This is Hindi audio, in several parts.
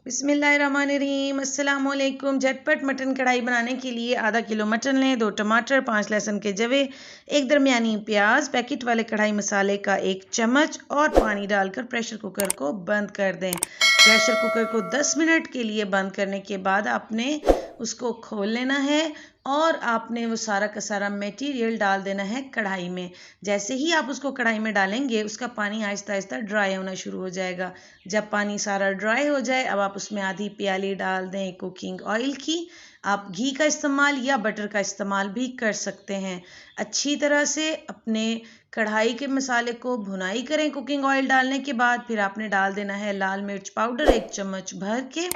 बिस्मिल्लाहिर्रहमानिर्रहीम अस्सलामुअलैकुम। झटपट मटन कढ़ाई बनाने के लिए आधा किलो मटन लें, 2 टमाटर, 5 लहसुन के जवे, एक दरमियानी प्याज, पैकेट वाले कढ़ाई मसाले का 1 चम्मच और पानी डालकर प्रेशर कुकर को बंद कर दें। प्रेशर कुकर को 10 मिनट के लिए बंद करने के बाद आपने उसको खोल लेना है और आपने वो सारा का सारा मटेरियल डाल देना है कढ़ाई में। जैसे ही आप उसको कढ़ाई में डालेंगे उसका पानी आहिस्ता आहिस्ता ड्राई होना शुरू हो जाएगा। जब पानी सारा ड्राई हो जाए अब आप उसमें आधी प्याली डाल दें कुकिंग ऑयल की। आप घी का इस्तेमाल या बटर का इस्तेमाल भी कर सकते हैं। अच्छी तरह से अपने कढ़ाई के मसाले को भुनाई करें। कुकिंग ऑयल डालने के बाद फिर आपने डाल देना है लाल मिर्च पाउडर 1 चम्मच भर के।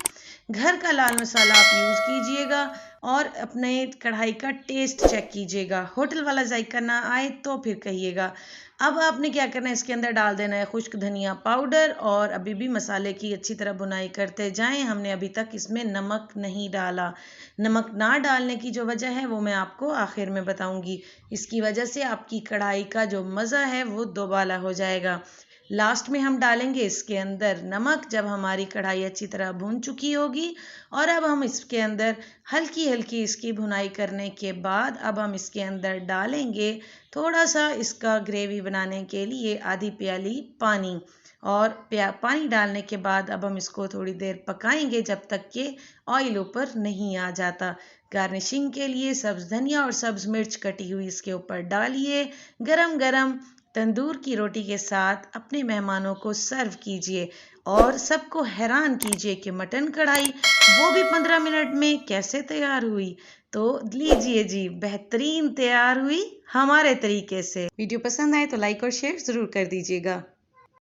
घर का लाल मसाला आप यूज़ कीजिएगा और अपने कढ़ाई का टेस्ट चेक कीजिएगा। होटल वाला जायका ना आए तो फिर कहिएगा। अब आपने क्या करना है, इसके अंदर डाल देना है खुश्क धनिया पाउडर और अभी भी मसाले की अच्छी तरह भुनाई करते जाएं। हमने अभी तक इसमें नमक नहीं डाला। नमक ना डालने की जो वजह है वो मैं आपको आखिर में बताऊंगी। इसकी वजह से आपकी कढ़ाई का जो मज़ा है वो दोबाला हो जाएगा। लास्ट में हम डालेंगे इसके अंदर नमक जब हमारी कढ़ाई अच्छी तरह भून चुकी होगी। और अब हम इसके अंदर हल्की हल्की इसकी भुनाई करने के बाद अब हम इसके अंदर डालेंगे थोड़ा सा इसका ग्रेवी बनाने के लिए आधी प्याली पानी। और पानी डालने के बाद अब हम इसको थोड़ी देर पकाएंगे जब तक कि ऑयल ऊपर नहीं आ जाता। गार्निशिंग के लिए सब्ज़ धनिया और सब्ज़ मिर्च कटी हुई इसके ऊपर डालिए। गरम गरम तंदूर की रोटी के साथ अपने मेहमानों को सर्व कीजिए और सबको हैरान कीजिए कि मटन कढ़ाई वो भी 15 मिनट में कैसे तैयार हुई। तो लीजिए जी, बेहतरीन तैयार हुई हमारे तरीके से। वीडियो पसंद आए तो लाइक और शेयर ज़रूर कर दीजिएगा।